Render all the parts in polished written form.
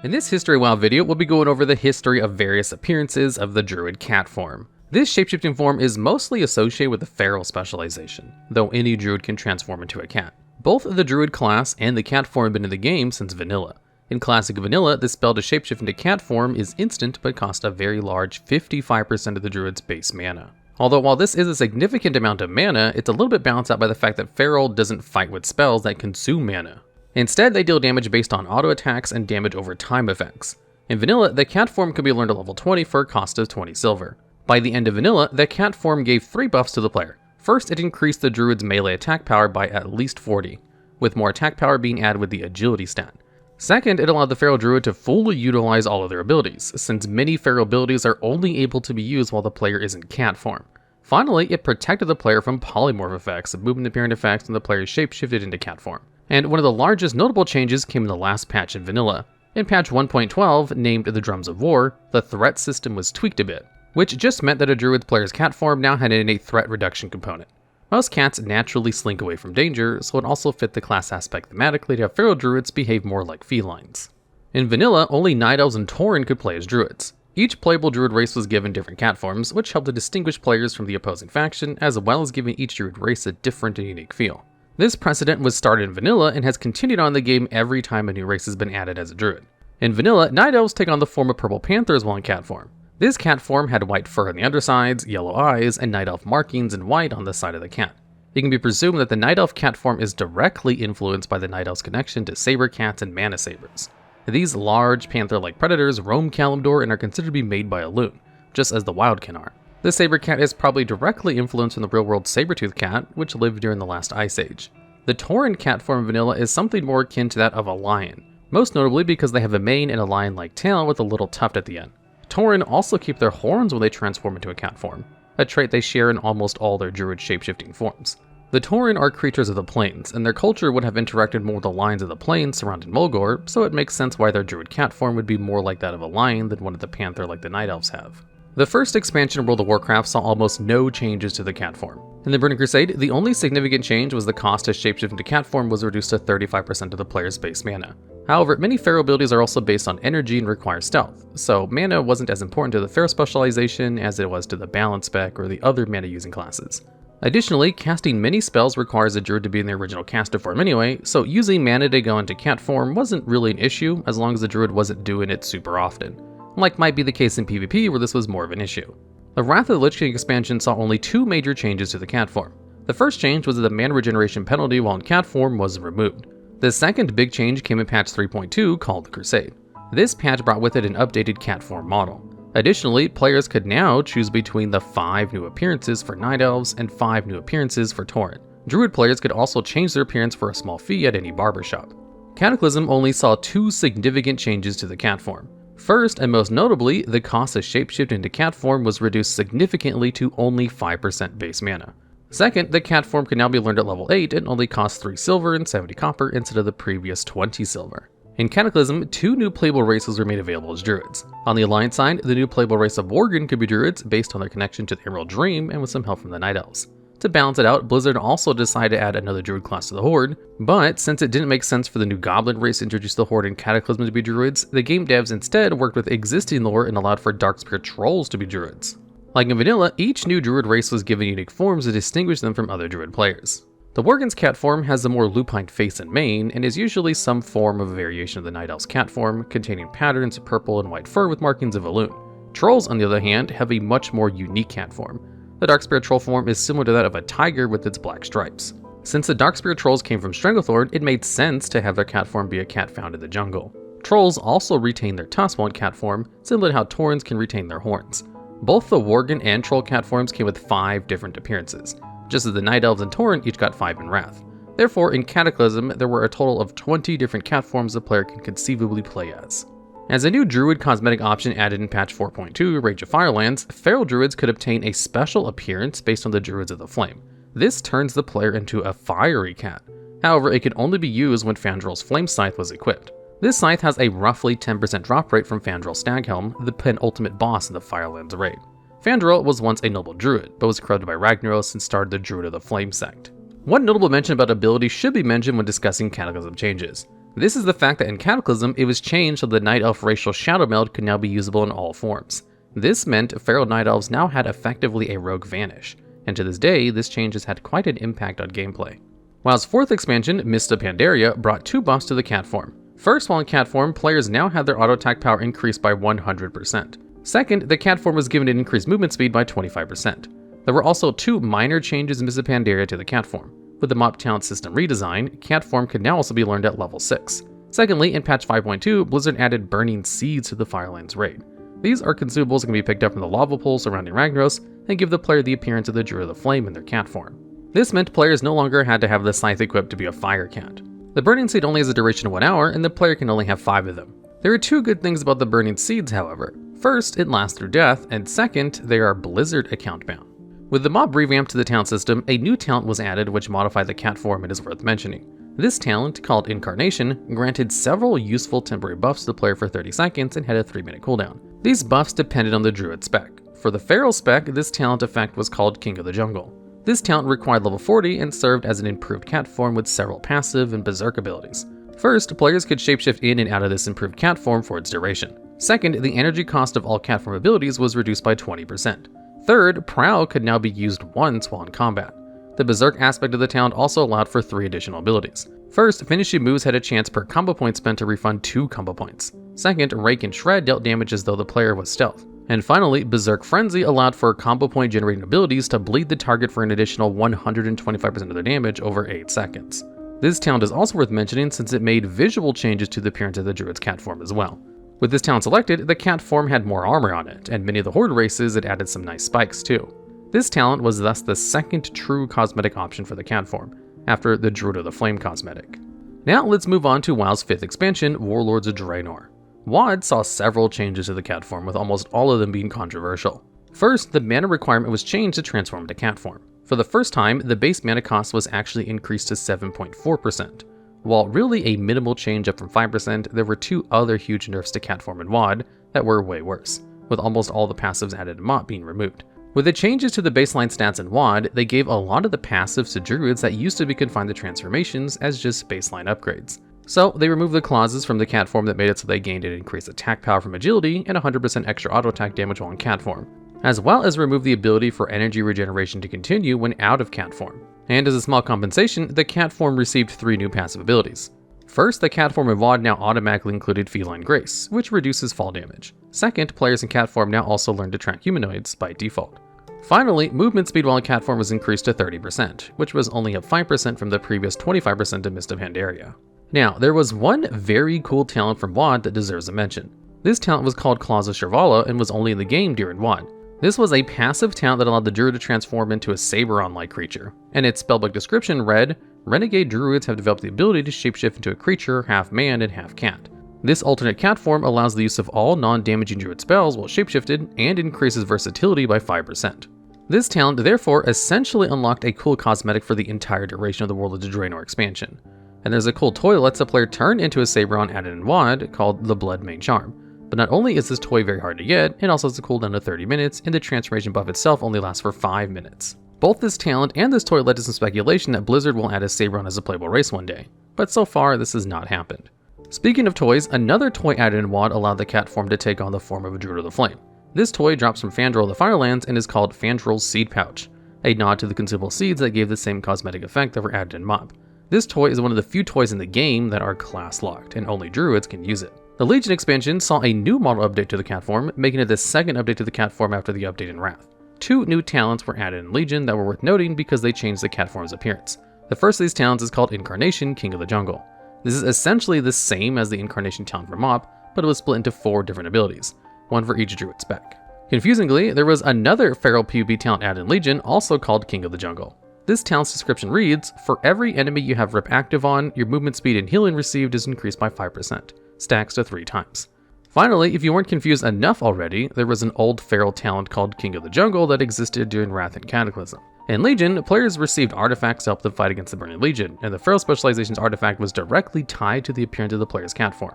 In this History WoW video, we'll be going over the history of various appearances of the Druid Cat Form. This shapeshifting form is mostly associated with the feral specialization, though any druid can transform into a cat. Both the druid class and the cat form have been in the game since vanilla. In classic vanilla, the spell to shapeshift into cat form is instant but costs a very large 55% of the druid's base mana. Although while this is a significant amount of mana, it's a little bit balanced out by the fact that feral doesn't fight with spells that consume mana. Instead, they deal damage based on auto attacks and damage over time effects. In vanilla, the cat form could be learned at level 20 for a cost of 20 silver. By the end of vanilla, the cat form gave 3 buffs to the player. First, it increased the druid's melee attack power by at least 40, with more attack power being added with the agility stat. Second, it allowed the feral druid to fully utilize all of their abilities, since many feral abilities are only able to be used while the player is in cat form. Finally, it protected the player from polymorph effects, movement appearance effects when the player is shapeshifted into cat form. And one of the largest notable changes came in the last patch in vanilla. In patch 1.12, named the Drums of War, the threat system was tweaked a bit, which just meant that a druid player's cat form now had an innate threat reduction component. Most cats naturally slink away from danger, so it also fit the class aspect thematically to have feral druids behave more like felines. In vanilla, only Night Elves and Tauren could play as druids. Each playable druid race was given different cat forms, which helped to distinguish players from the opposing faction, as well as giving each druid race a different and unique feel. This precedent was started in vanilla and has continued on in the game every time a new race has been added as a druid. In vanilla, Night Elves take on the form of Purple Panthers while in cat form. This cat form had white fur on the undersides, yellow eyes, and Night Elf markings in white on the side of the cat. It can be presumed that the Night Elf cat form is directly influenced by the Night Elf's connection to saber cats and mana sabers. These large panther-like predators roam Kalimdor and are considered to be made by a loon, just as the wildkin are. The saber cat is probably directly influenced from the real-world saber-toothed cat, which lived during the last ice age. The Tauren cat form in vanilla is something more akin to that of a lion, most notably because they have a mane and a lion-like tail with a little tuft at the end. Tauren also keep their horns when they transform into a cat form, a trait they share in almost all their druid shapeshifting forms. The Tauren are creatures of the plains, and their culture would have interacted more with the lions of the plains surrounding Mulgore, so it makes sense why their druid cat form would be more like that of a lion than one of the panther like the Night Elves have. The first expansion of World of Warcraft saw almost no changes to the cat form. In the Burning Crusade, the only significant change was the cost to shapeshift into cat form was reduced to 35% of the player's base mana. However, many feral abilities are also based on energy and require stealth, so mana wasn't as important to the feral specialization as it was to the balance spec or the other mana using classes. Additionally, casting many spells requires a druid to be in their original caster form anyway, so using mana to go into cat form wasn't really an issue as long as the druid wasn't doing it super often, like might be the case in PvP where this was more of an issue. The Wrath of the Lich King expansion saw only 2 major changes to the cat form. The first change was that the mana regeneration penalty while in cat form was removed. The second big change came in patch 3.2 called the Crusade. This patch brought with it an updated cat form model. Additionally, players could now choose between the 5 new appearances for Night Elves and 5 new appearances for Tauren. Druid players could also change their appearance for a small fee at any barbershop. Cataclysm only saw 2 significant changes to the cat form. First, and most notably, the cost to shapeshift into cat form was reduced significantly to only 5% base mana. Second, the cat form can now be learned at level 8 and only costs 3 silver and 70 copper instead of the previous 20 silver. In Cataclysm, 2 new playable races were made available as druids. On the Alliance side, the new playable race of Worgen could be druids based on their connection to the Emerald Dream and with some help from the Night Elves. To balance it out, Blizzard also decided to add another druid class to the Horde, but since it didn't make sense for the new Goblin race to introduce the Horde and Cataclysm to be druids, the game devs instead worked with existing lore and allowed for Darkspear Trolls to be druids. Like in vanilla, each new druid race was given unique forms to distinguish them from other druid players. The Worgen's cat form has a more lupine face and mane, and is usually some form of a variation of the Night Elf's cat form, containing patterns of purple and white fur with markings of a loon. Trolls, on the other hand, have a much more unique cat form. The Darkspear Troll form is similar to that of a tiger with its black stripes. Since the Darkspear Trolls came from Stranglethorn, it made sense to have their cat form be a cat found in the jungle. Trolls also retain their tusks while in cat form, similar to how Taurens can retain their horns. Both the Worgen and Troll cat forms came with 5 different appearances, just as the Night Elves and Tauren each got 5 in Wrath. Therefore, in Cataclysm, there were a total of 20 different cat forms the player can conceivably play as. As a new druid cosmetic option added in patch 4.2, Rage of Firelands, feral druids could obtain a special appearance based on the druids of the flame. This turns the player into a fiery cat. However, it could only be used when Fandrel's Flame Scythe was equipped. This scythe has a roughly 10% drop rate from Fandrel's Staghelm, the penultimate boss in the Firelands raid. Fandrel was once a noble druid, but was corrupted by Ragnaros and started the Druid of the Flame sect. One notable mention about abilities should be mentioned when discussing Cataclysm changes. This is the fact that in Cataclysm, it was changed so the Night Elf racial shadow meld could now be usable in all forms. This meant feral Night Elves now had effectively a rogue vanish, and to this day, this change has had quite an impact on gameplay. WoW's 4th expansion, Mist of Pandaria, brought 2 buffs to the cat form. First, while in cat form, players now had their auto attack power increased by 100%. Second, the cat form was given an increased movement speed by 25%. There were also 2 minor changes in Mist of Pandaria to the cat form. With the mob talent system redesign, cat form could now also be learned at level 6. Secondly, in patch 5.2, Blizzard added burning seeds to the Firelands raid. These are consumables that can be picked up from the lava pool surrounding Ragnaros and give the player the appearance of the Druid of the Flame in their cat form. This meant players no longer had to have the scythe equipped to be a fire cat. The burning seed only has a duration of 1 hour, and the player can only have 5 of them. There are 2 good things about the burning seeds, however. First, it lasts through death, and second, they are Blizzard account bound. With the mob revamp to the talent system, a new talent was added which modified the cat form and is worth mentioning. This talent, called Incarnation, granted several useful temporary buffs to the player for 30 seconds and had a 3-minute cooldown. These buffs depended on the Druid spec. For the Feral spec, this talent effect was called King of the Jungle. This talent required level 40 and served as an improved cat form with several passive and berserk abilities. First, players could shapeshift in and out of this improved cat form for its duration. Second, the energy cost of all cat form abilities was reduced by 20%. Third, Prowl could now be used once while in combat. The berserk aspect of the talent also allowed for 3 additional abilities. First, finishing moves had a chance per combo point spent to refund 2 combo points. Second, Rake and Shred dealt damage as though the player was stealth. And finally, Berserk Frenzy allowed for combo point generating abilities to bleed the target for an additional 125% of their damage over 8 seconds. This talent is also worth mentioning since it made visual changes to the appearance of the Druid's cat form as well. With this talent selected, the cat form had more armor on it, and many of the Horde races it added some nice spikes too. This talent was thus the second true cosmetic option for the cat form, after the Druid of the Flame cosmetic. Now let's move on to WoW's 5th expansion, Warlords of Draenor. WoD saw several changes to the cat form, with almost all of them being controversial. First, the mana requirement was changed to transform into cat form. For the first time, the base mana cost was actually increased to 7.4%. While really a minimal change up from 5%, there were 2 other huge nerfs to cat form in WoD that were way worse, with almost all the passives added in MOP being removed. With the changes to the baseline stats in WoD, they gave a lot of the passives to druids that used to be confined to transformations as just baseline upgrades. So they removed the clauses from the cat form that made it so they gained an increased attack power from agility and 100% extra auto attack damage while in cat form, as well as remove the ability for energy regeneration to continue when out of cat form. And as a small compensation, the cat form received 3 new passive abilities. First, the cat form in WoD now automatically included Feline Grace, which reduces fall damage. Second, players in cat form now also learn to track humanoids by default. Finally, movement speed while in cat form was increased to 30%, which was only up 5% from the previous 25% in Mist of Pandaria. Now, there was one very cool talent from WoD that deserves a mention. This talent was called Claws of Shirvala and was only in the game during WoD. This was a passive talent that allowed the druid to transform into a Saberon-like creature, and its spellbook description read, "Renegade druids have developed the ability to shapeshift into a creature half man and half cat. This alternate cat form allows the use of all non-damaging druid spells while shapeshifted and increases versatility by 5%. This talent therefore essentially unlocked a cool cosmetic for the entire duration of the Warlords of Draenor expansion. And there's a cool toy that lets the player turn into a Saberon added in WoD called the Bloodmane Charm. But not only is this toy very hard to get, it also has a cooldown of 30 minutes, and the transformation buff itself only lasts for 5 minutes. Both this talent and this toy led to some speculation that Blizzard will add a Saberon as a playable race one day, but so far this has not happened. Speaking of toys, another toy added in WoD allowed the cat form to take on the form of a Druid of the Flame. This toy drops from Fandral of the Firelands and is called Fandrel's Seed Pouch, a nod to the consumable seeds that gave the same cosmetic effect that were added in MoP. This toy is one of the few toys in the game that are class locked, and only druids can use it. The Legion expansion saw a new model update to the cat form, making it the second update to the cat form after the update in Wrath. 2 new talents were added in Legion that were worth noting because they changed the cat form's appearance. The first of these talents is called Incarnation, King of the Jungle. This is essentially the same as the Incarnation talent for MoP, but it was split into 4 different abilities, one for each druid spec. Confusingly, there was another feral PvP talent added in Legion, also called King of the Jungle. This talent's description reads, "For every enemy you have Rip active on, your movement speed and healing received is increased by 5%, stacks to 3 times. Finally, if you weren't confused enough already, there was an old feral talent called King of the Jungle that existed during Wrath and Cataclysm. In Legion, players received artifacts to help them fight against the Burning Legion, and the feral specialization's artifact was directly tied to the appearance of the player's cat form.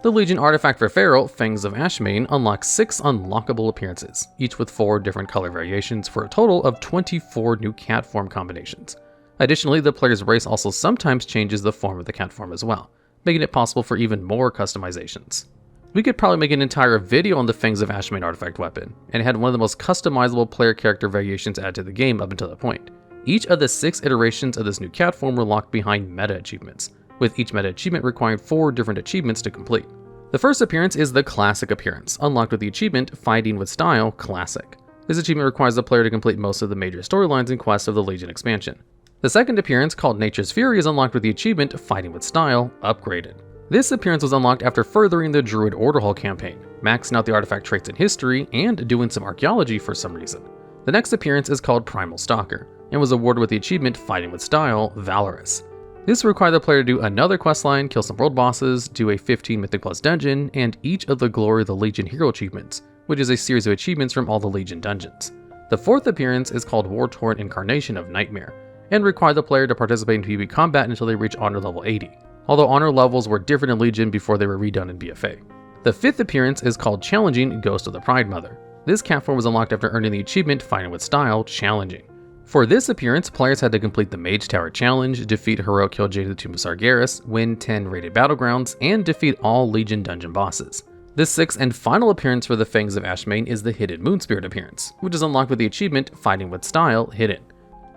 The Legion artifact for feral, Fangs of Ashmane, unlocks 6 unlockable appearances, each with 4 different color variations for a total of 24 new cat form combinations. Additionally, the player's race also sometimes changes the form of the cat form as well, making it possible for even more customizations. We could probably make an entire video on the Fangs of Ashmain artifact weapon, and it had one of the most customizable player character variations added to the game up until that point. Each of the 6 iterations of this new cat form were locked behind meta achievements, with each meta achievement requiring 4 different achievements to complete. The first appearance is the Classic appearance, unlocked with the achievement Fighting with Style Classic. This achievement requires the player to complete most of the major storylines and quests of the Legion expansion. The second appearance, called Nature's Fury, is unlocked with the achievement Fighting with Style Upgraded. This appearance was unlocked after furthering the Druid Order Hall campaign, maxing out the artifact traits in history, and doing some archaeology for some reason. The next appearance is called Primal Stalker, and was awarded with the achievement Fighting with Style Valorous. This required the player to do another questline, kill some world bosses, do a 15 Mythic Plus dungeon, and each of the Glory of the Legion hero achievements, which is a series of achievements from all the Legion dungeons. The fourth appearance is called War Torrent Incarnation of Nightmare, and required the player to participate in PvP combat until they reach honor level 80, although honor levels were different in Legion before they were redone in BFA. The fifth appearance is called Challenging Ghost of the Pride Mother. This cat form was unlocked after earning the achievement Fighting with Style Challenging. For this appearance, players had to complete the Mage Tower Challenge, defeat Heroic Killjoy to the Tomb of Sargeras, win 10 rated battlegrounds, and defeat all Legion dungeon bosses. The sixth and final appearance for the Fangs of Ashmain is the Hidden Moonspirit appearance, which is unlocked with the achievement Fighting with Style Hidden.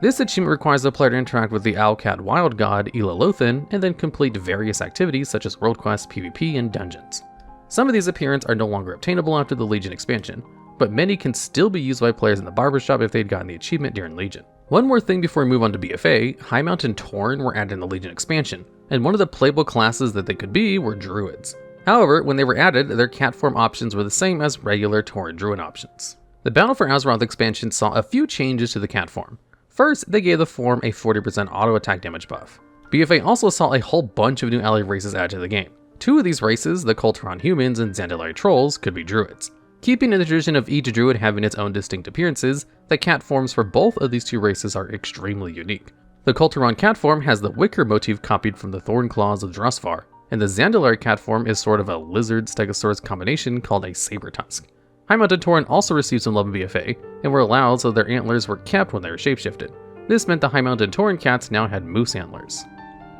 This achievement requires the player to interact with the Owlcat Wild God Ilalothan and then complete various activities such as world quests, PvP, and dungeons. Some of these appearances are no longer obtainable after the Legion expansion, but many can still be used by players in the barbershop if they'd gotten the achievement during Legion. One more thing before we move on to BFA, High Mountain Tauren were added in the Legion expansion, and one of the playable classes that they could be were Druids. However, when they were added, their cat form options were the same as regular Tauren Druid options. The Battle for Azeroth expansion saw a few changes to the cat form. First, they gave the form a 40% auto attack damage buff. BFA also saw a whole bunch of new ally races added to the game. 2 of these races, the Kulturan humans and Zandalari trolls, could be Druids. Keeping in the tradition of each Druid having its own distinct appearances, the cat forms for both of these 2 races are extremely unique. The Kulturan cat form has the wicker motif copied from the thorn claws of Drusvar, and the Zandalari cat form is sort of a lizard-stegosaurus combination called a saber tusk. High Mountain Tauren also received some love in BFA, and were allowed so their antlers were kept when they were shapeshifted. This meant the High Mountain Tauren cats now had moose antlers.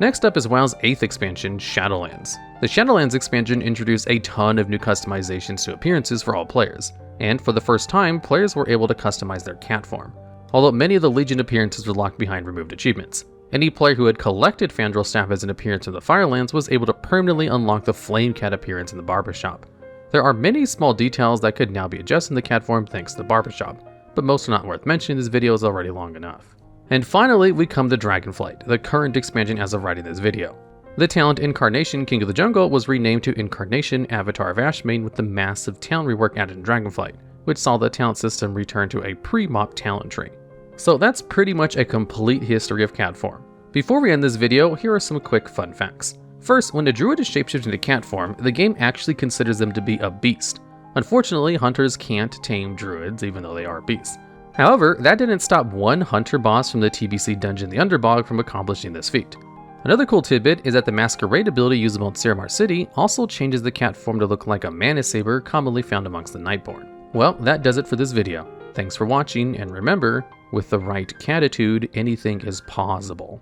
Next up is WoW's 8th expansion, Shadowlands. The Shadowlands expansion introduced a ton of new customizations to appearances for all players, and for the first time, players were able to customize their cat form. Although many of the Legion appearances were locked behind removed achievements, any player who had collected Fandral Staff as an appearance in the Firelands was able to permanently unlock the Flame Cat appearance in the Barbershop. There are many small details that could now be adjusted in the cat form thanks to the Barbershop, but most are not worth mentioning, this video is already long enough. And finally, we come to Dragonflight, the current expansion as of writing this video. The talent Incarnation King of the Jungle was renamed to Incarnation Avatar of Ashmain with the massive talent rework added in Dragonflight, which saw the talent system return to a pre-mop talent tree. So that's pretty much a complete history of cat form. Before we end this video, here are some quick fun facts. First, when a druid is shapeshifted into cat form, the game actually considers them to be a beast. Unfortunately, hunters can't tame druids even though they are beasts. However, that didn't stop one hunter boss from the TBC dungeon the Underbog from accomplishing this feat. Another cool tidbit is that the Masquerade ability usable in Siramar City also changes the cat form to look like a mana saber commonly found amongst the Nightborn. Well, that does it for this video. Thanks for watching, and remember, with the right catitude, anything is possible.